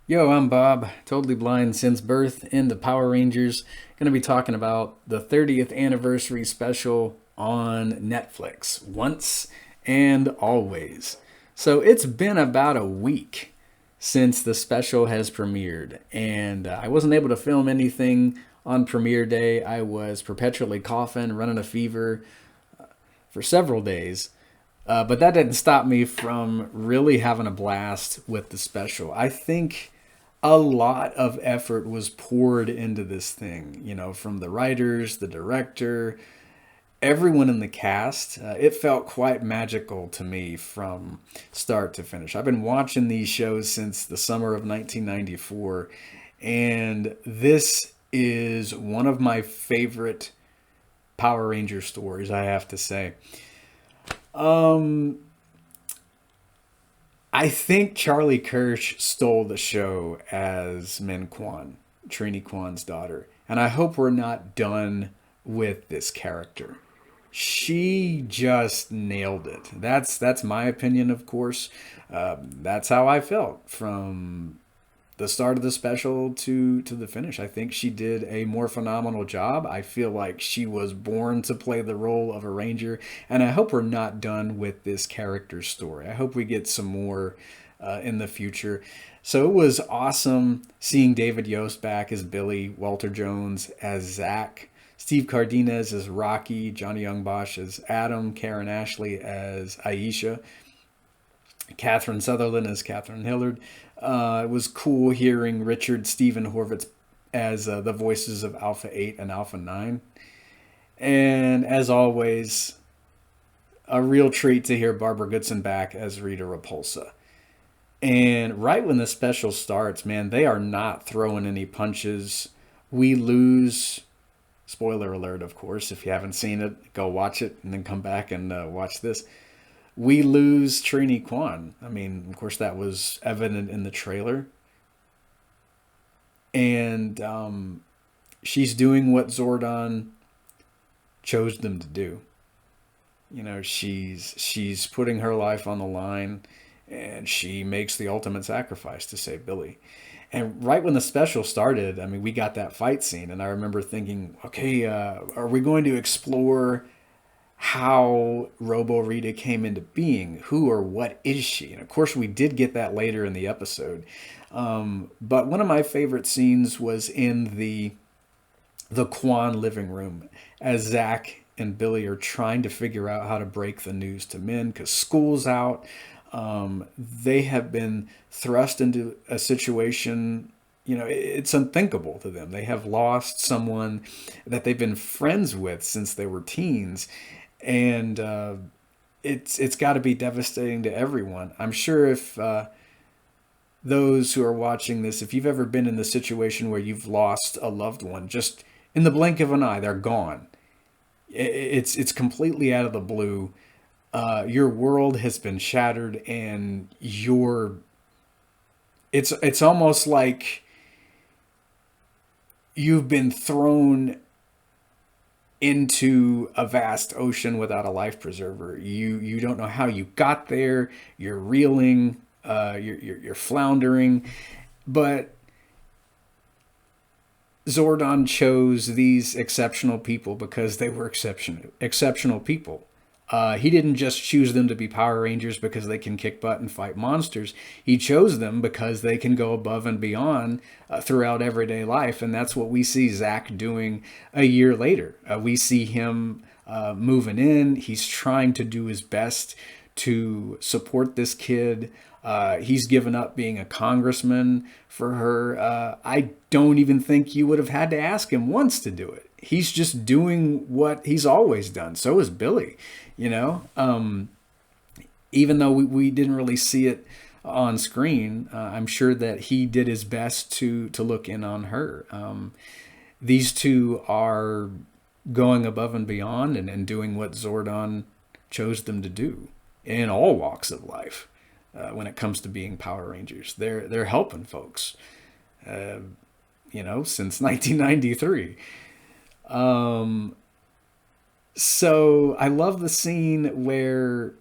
Yo, I'm Bob, totally blind since birth into Power Rangers. Going to be talking about the 30th anniversary special on Netflix, Once and Always. So it's been about a week since the special has premiered, and I wasn't able to film anything on premiere day. I was perpetually coughing, running a fever for several days. But that didn't stop me from really having a blast with the special. I think a lot of effort was poured into this thing, from the writers, the director, everyone in the cast. It felt quite magical to me from start to finish. I've been watching these shows since the summer of 1994, and this is one of my favorite Power Ranger stories, I have to say. Um, I think Charlie Kersh stole the show as Min Kwan, Trini Kwan's daughter. And I hope we're not done with this character. She just nailed it. That's my opinion, of course. That's how I felt from the start of the special to the finish. I think she did a more phenomenal job. I feel like she was born to play the role of a ranger, and I hope we're not done with this character's story. I hope we get some more in the future. So it was awesome seeing David Yost back as Billy, Walter Jones as Zach, Steve Cardenas as Rocky, Johnny Young Bosch as Adam, Karen Ashley as Aisha, Catherine Sutherland as Catherine Hillard. It was cool hearing Richard, Stephen Horvitz as the voices of Alpha 8 and Alpha 9. And as always, a real treat to hear Barbara Goodson back as Rita Repulsa. And right when the special starts, man, they are not throwing any punches. We lose. Spoiler alert, of course. If you haven't seen it, go watch it and then come back and watch this. We lose Trini Kwan. I mean, of course, that was evident in the trailer. And she's doing what Zordon chose them to do. She's putting her life on the line, and she makes the ultimate sacrifice to save Billy. And right when the special started, I mean, we got that fight scene, and I remember thinking, okay, are we going to explore how Robo Rita came into being? Who or what is she? And of course, we did get that later in the episode. But one of my favorite scenes was in the Kwan living room as Zach and Billy are trying to figure out how to break the news to Min because school's out. They have been thrust into a situation, it's unthinkable to them. They have lost someone that they've been friends with since they were teens, and it's got to be devastating to everyone. I'm sure if those who are watching this, if you've ever been in the situation where you've lost a loved one, just in the blink of an eye, they're gone. It's completely out of the blue. Your world has been shattered, and it's almost like you've been thrown into a vast ocean without a life preserver. You don't know how you got there. You're reeling. You're floundering, but Zordon chose these exceptional people because they were exceptional people. He didn't just choose them to be Power Rangers because they can kick butt and fight monsters. He chose them because they can go above and beyond throughout everyday life. And that's what we see Zach doing a year later. We see him moving in. He's trying to do his best to support this kid. He's given up being a congressman for her. I don't even think you would have had to ask him once to do it. He's just doing what he's always done. So is Billy, you know? Even though we didn't really see it on screen, I'm sure that he did his best to look in on her. These two are going above and beyond and doing what Zordon chose them to do in all walks of life. When it comes to being Power Rangers, they're helping folks, since 1993. So I love the scene where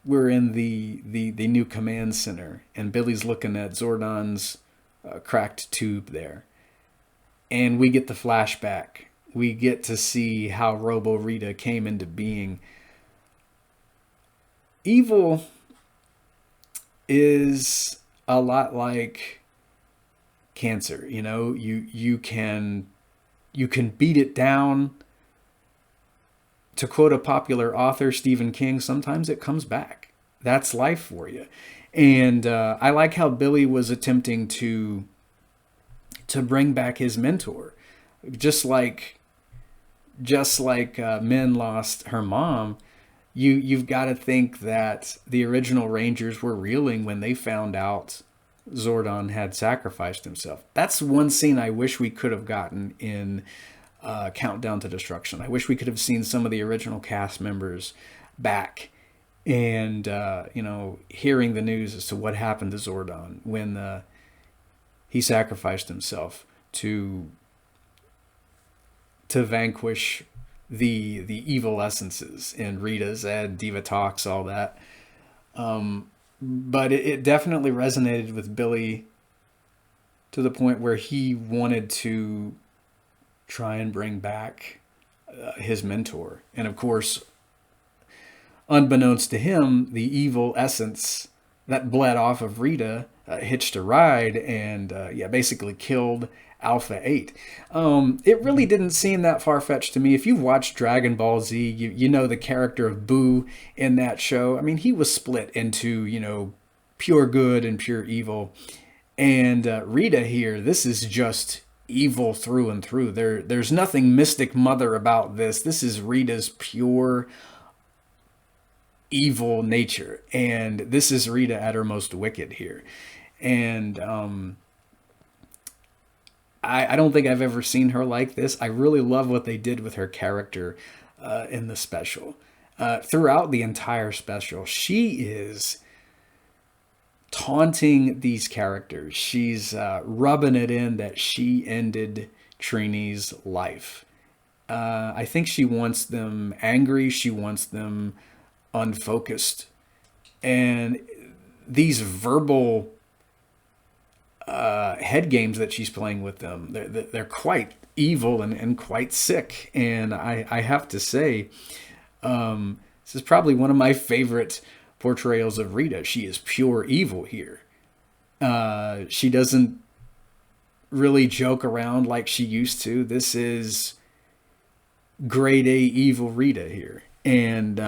we're in the new command center, and Billy's looking at Zordon's cracked tube there, and we get the flashback. We get to see how Robo Rita came into being. Evil is a lot like cancer. You can beat it down. To quote a popular author, Stephen King, sometimes it comes back. That's life for you. And I like how Billy was attempting to bring back his mentor, just like Min lost her mom. You've got to think that the original Rangers were reeling when they found out Zordon had sacrificed himself. That's one scene I wish we could have gotten in Countdown to Destruction. I wish we could have seen some of the original cast members back and hearing the news as to what happened to Zordon when he sacrificed himself to vanquish the evil essences in Rita's Ed, Diva Talks, all that. But it definitely resonated with Billy to the point where he wanted to try and bring back his mentor. And of course, unbeknownst to him, the evil essence that bled off of Rita hitched a ride and basically killed Alpha 8. It really didn't seem that far-fetched to me. If you've watched Dragon Ball Z, you know the character of Boo in that show. I mean, he was split into, pure good and pure evil. And Rita here, this is just evil through and through. There's nothing Mystic Mother about this. This is Rita's pure evil nature. And this is Rita at her most wicked here. And I don't think I've ever seen her like this. I really love what they did with her character in the special. Throughout the entire special, she is taunting these characters. She's rubbing it in that she ended Trini's life. I think she wants them angry. She wants them unfocused. And these verbal head games that she's playing with them, they're quite evil and quite sick. And I have to say, this is probably one of my favorite portrayals of Rita. She is pure evil here. She doesn't really joke around like she used to. This is grade A evil Rita here. And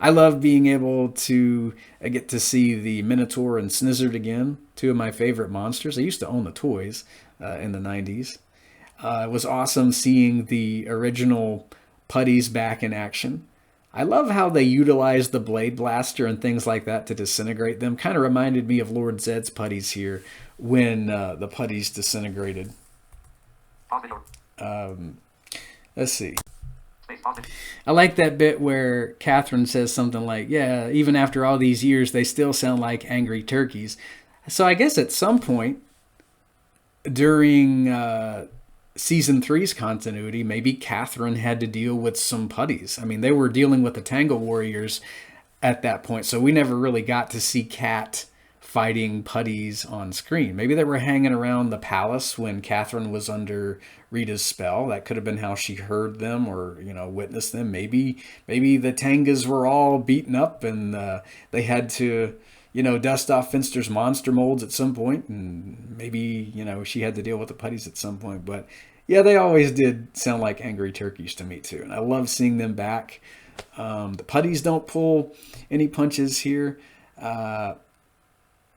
I love being able to get to see the Minotaur and Snizzard again, two of my favorite monsters. I used to own the toys in the 90s. It was awesome seeing the original putties back in action. I love how they utilized the Blade Blaster and things like that to disintegrate them. Kind of reminded me of Lord Zed's putties here when the putties disintegrated. Let's see. I like that bit where Catherine says something like, yeah, even after all these years, they still sound like angry turkeys. So I guess at some point during season 3's continuity, maybe Catherine had to deal with some putties. I mean, they were dealing with the Tango Warriors at that point, so we never really got to see Cat fighting putties on screen. Maybe they were hanging around the palace when Catherine was under Rita's spell. That could have been how she heard them or, witnessed them. Maybe the Tangas were all beaten up and they had to, dust off Finster's monster molds at some point. And maybe, she had to deal with the putties at some point. But yeah, they always did sound like angry turkeys to me too. And I love seeing them back. The putties don't pull any punches here.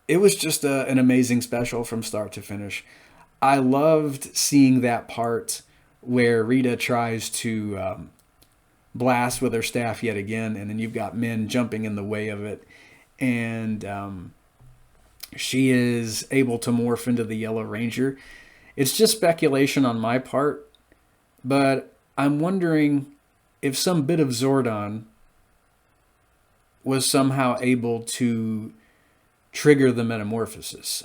It was just an amazing special from start to finish. I loved seeing that part where Rita tries to blast with her staff yet again, and then you've got Min jumping in the way of it. And she is able to morph into the Yellow Ranger. It's just speculation on my part, but I'm wondering if some bit of Zordon was somehow able to trigger the metamorphosis.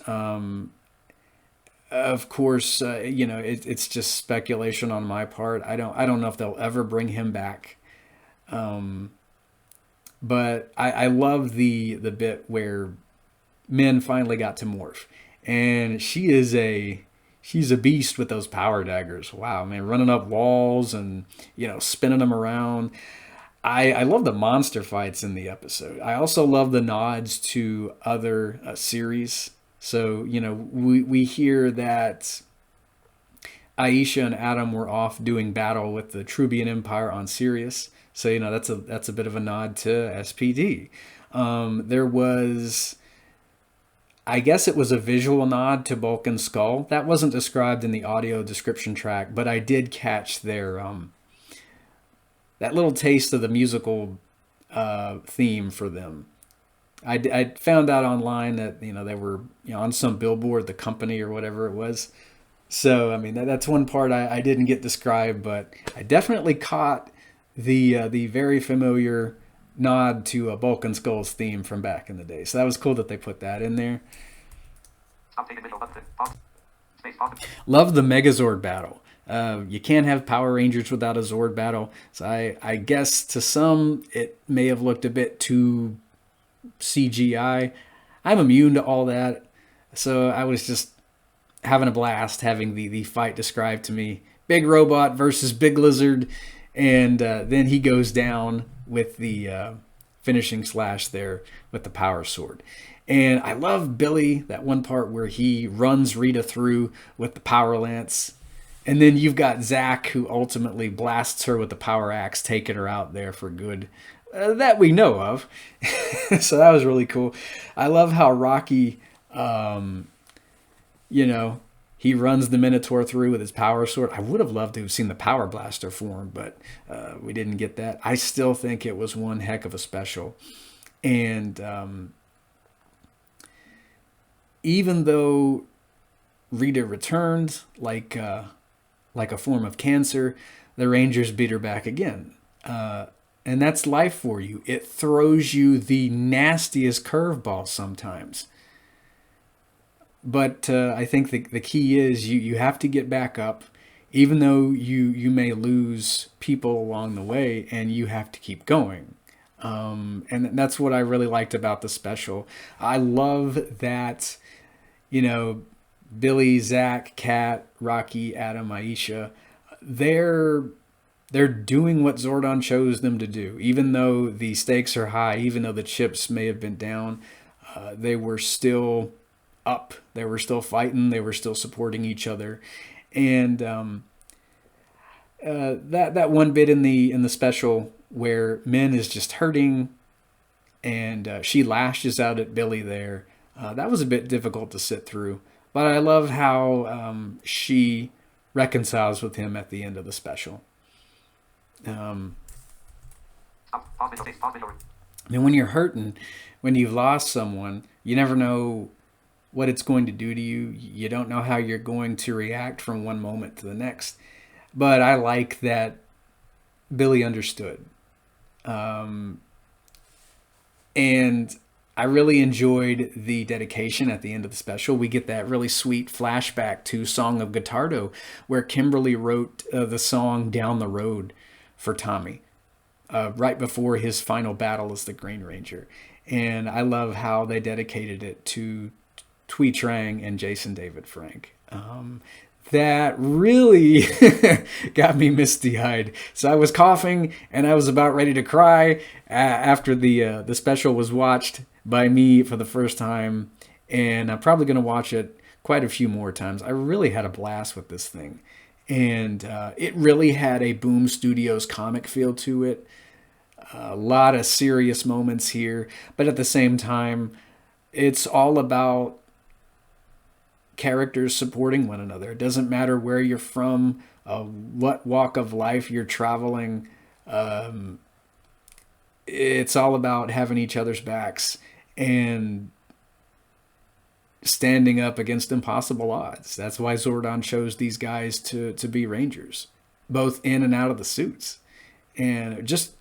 Of course, it's just speculation on my part. I don't know if they'll ever bring him back. But I love the bit where Min finally got to morph, and she's a beast with those power daggers. Wow, man, running up walls and spinning them around. I love the monster fights in the episode. I also love the nods to other series. So we hear that Aisha and Adam were off doing battle with the Trubian Empire on Sirius. So that's a bit of a nod to SPD. There was, I guess it was a visual nod to Bulk and Skull. That wasn't described in the audio description track, but I did catch their that little taste of the musical theme for them. I found out online that they were on some billboard, the company or whatever it was. So I mean that's one part I didn't get described, but I definitely caught the very familiar nod to a Bulk and Skull's theme from back in the day. So that was cool that they put that in there. Love the Megazord battle. You can't have Power Rangers without a Zord battle. So I guess to some it may have looked a bit too CGI. I'm immune to all that. So I was just having a blast having the fight described to me. Big robot versus big lizard. And then he goes down with the finishing slash there with the power sword. And I love Billy, that one part where he runs Rita through with the power lance. And then you've got Zach, who ultimately blasts her with the power axe, taking her out there for good. That we know of. So that was really cool. I love how Rocky, he runs the Minotaur through with his power sword. I would have loved to have seen the power blaster form, but we didn't get that. I still think it was one heck of a special. And even though Rita returned like a form of cancer, the Rangers beat her back again. And that's life for you. It throws you the nastiest curveball sometimes. But I think the key is you have to get back up, even though you may lose people along the way, and you have to keep going. And that's what I really liked about the special. I love that, Billy, Zach, Kat, Rocky, Adam, Aisha, they're doing what Zordon chose them to do. Even though the stakes are high, even though the chips may have been down, they were still up. They were still fighting. They were still supporting each other. And that one bit in the special where Min is just hurting and she lashes out at Billy there, that was a bit difficult to sit through. But I love how she reconciles with him at the end of the special. I mean, when you're hurting, when you've lost someone, you never know what it's going to do to you. You don't know how you're going to react from one moment to the next. But I like that Billy understood. And I really enjoyed the dedication at the end of the special. We get that really sweet flashback to Song of Gotardo, where Kimberly wrote the song Down the Road for Tommy, right before his final battle as the Green Ranger. And I love how they dedicated it to Thuy Trang and Jason David Frank. That really got me misty-eyed. So I was coughing and I was about ready to cry after the special was watched by me for the first time. And I'm probably going to watch it quite a few more times. I really had a blast with this thing. And it really had a Boom Studios comic feel to it. A lot of serious moments here. But at the same time, it's all about characters supporting one another. It doesn't matter where you're from, what walk of life you're traveling. It's all about having each other's backs and standing up against impossible odds. That's why Zordon chose these guys to be Rangers, both in and out of the suits. And just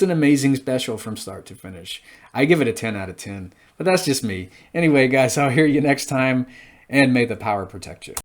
an amazing special from start to finish. I give it a 10 out of 10, but that's just me. Anyway, guys, I'll hear you next time. And may the power protect you.